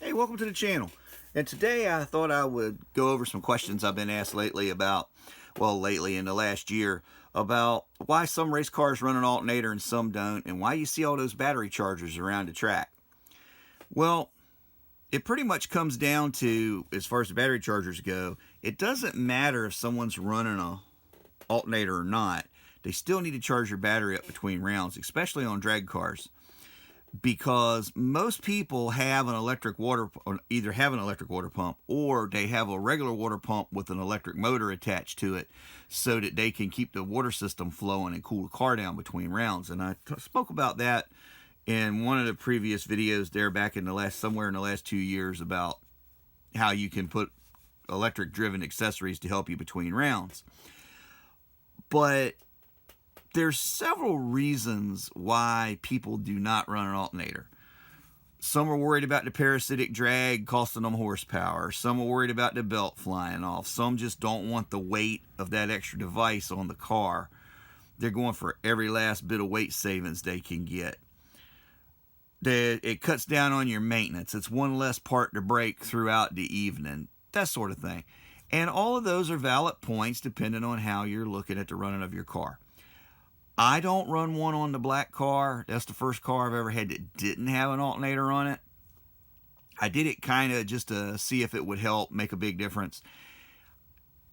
Hey, welcome to the channel. And today I thought I would go over some questions I've been asked lately about, well, lately in the last year, about why some race cars run an alternator and some don't, and why you see all those battery chargers around the track. Well, it pretty much comes down to, as far as the battery chargers go, it doesn't matter if someone's running a alternator or not. They still need to charge your battery up between rounds, especially on drag cars, because most people have an electric water, either have an electric water pump or they have a regular water pump with an electric motor attached to it so that they can keep the water system flowing and cool the car down between rounds. And I spoke about that in one of the previous videos there back in the last, somewhere in the last 2 years, about how you can put electric driven accessories to help you between rounds. But there's several reasons why people do not run an alternator. Some are worried about the parasitic drag costing them horsepower. Some are worried about the belt flying off. Some just don't want the weight of that extra device on the car. They're going for every last bit of weight savings they can get. It cuts down on your maintenance. It's one less part to break throughout the evening. That sort of thing. And all of those are valid points depending on how you're looking at the running of your car. I don't run one on the black car. That's the first car I've ever had that didn't have an alternator on it. I did it kind of just to see if it would help make a big difference.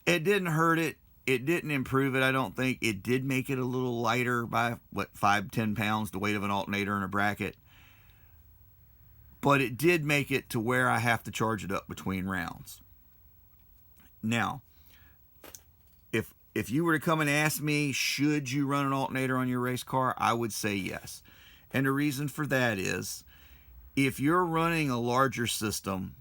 It didn't hurt it. It didn't improve it, I don't think. It did make it a little lighter by, 5-10 pounds, the weight of an alternator in a bracket. But it did make it to where I have to charge it up between rounds. Now, if you were to come and ask me, should you run an alternator on your race car, I would say yes. And the reason for that is, if you're running a larger system,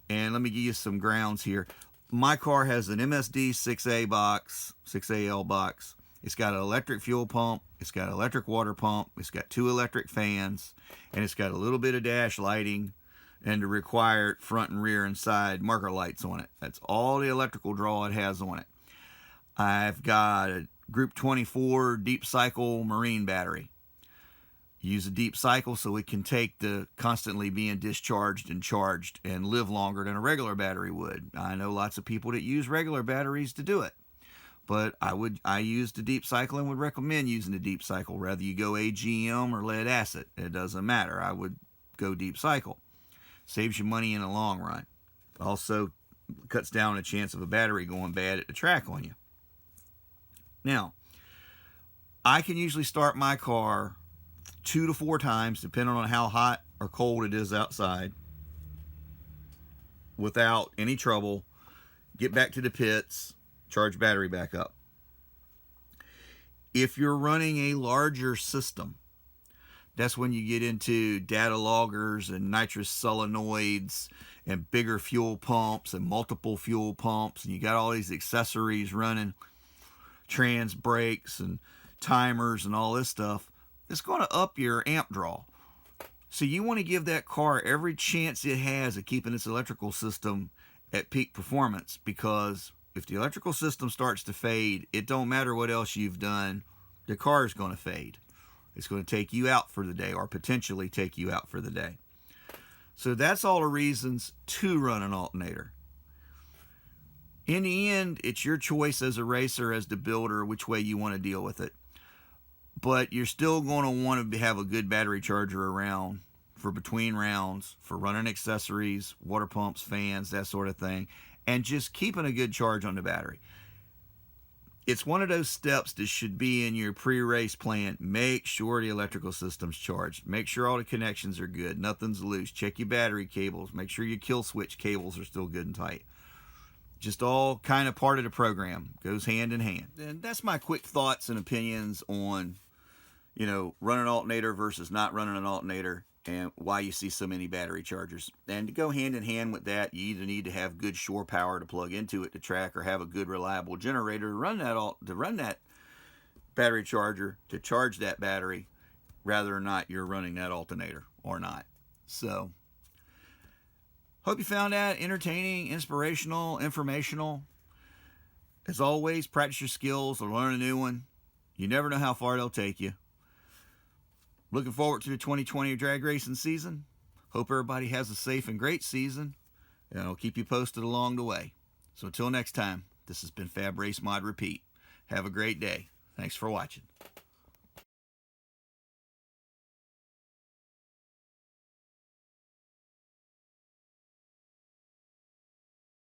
and let me give you some grounds here. My car has an MSD 6A box, 6AL box. It's got an electric fuel pump. It's got an electric water pump. It's got 2 electric fans. And it's got a little bit of dash lighting and the required front and rear and side marker lights on it. That's all the electrical draw it has on it. I've got a Group 24 deep cycle marine battery. Use a deep cycle so it can take the constantly being discharged and charged and live longer than a regular battery would. I know lots of people that use regular batteries to do it, but I use the deep cycle and would recommend using the deep cycle. Whether you go AGM or lead acid, it doesn't matter. I would go deep cycle. Saves you money in the long run. Also cuts down the chance of a battery going bad at the track on you. Now, I can usually start my car 2 to 4 times, depending on how hot or cold it is outside, without any trouble, get back to the pits, charge battery back up. If you're running a larger system, that's when you get into data loggers and nitrous solenoids and bigger fuel pumps and multiple fuel pumps, and you got all these accessories running, trans brakes and timers and all this stuff. It's going to up your amp draw. So you want to give that car every chance it has of keeping its electrical system at peak performance, because if the electrical system starts to fade, it don't matter what else you've done, the car is going to fade. It's going to take you out for the day, or potentially take you out for the day. So that's all the reasons to run an alternator. In the end, it's your choice as a racer, as the builder, which way you want to deal with it. But you're still going to want to have a good battery charger around for between rounds, for running accessories, water pumps, fans, that sort of thing, and just keeping a good charge on the battery. It's one of those steps that should be in your pre-race plan. Make sure the electrical system's charged. Make sure all the connections are good. Nothing's loose. Check your battery cables. Make sure your kill switch cables are still good and tight. Just all kind of part of the program. Goes hand in hand. And that's my quick thoughts and opinions on, running an alternator versus not running an alternator, and why you see so many battery chargers. And to go hand in hand with that, you either need to have good shore power to plug into it to track, or have a good reliable generator to run that battery charger to charge that battery, rather or not you're running that alternator or not. So, hope you found that entertaining, inspirational, informational. As always, practice your skills or learn a new one. You never know how far they'll take you. Looking forward to the 2020 drag racing season. Hope everybody has a safe and great season, and I'll keep you posted along the way. So until next time, this has been Fab Race Mod Repeat. Have a great day. Thanks for watching.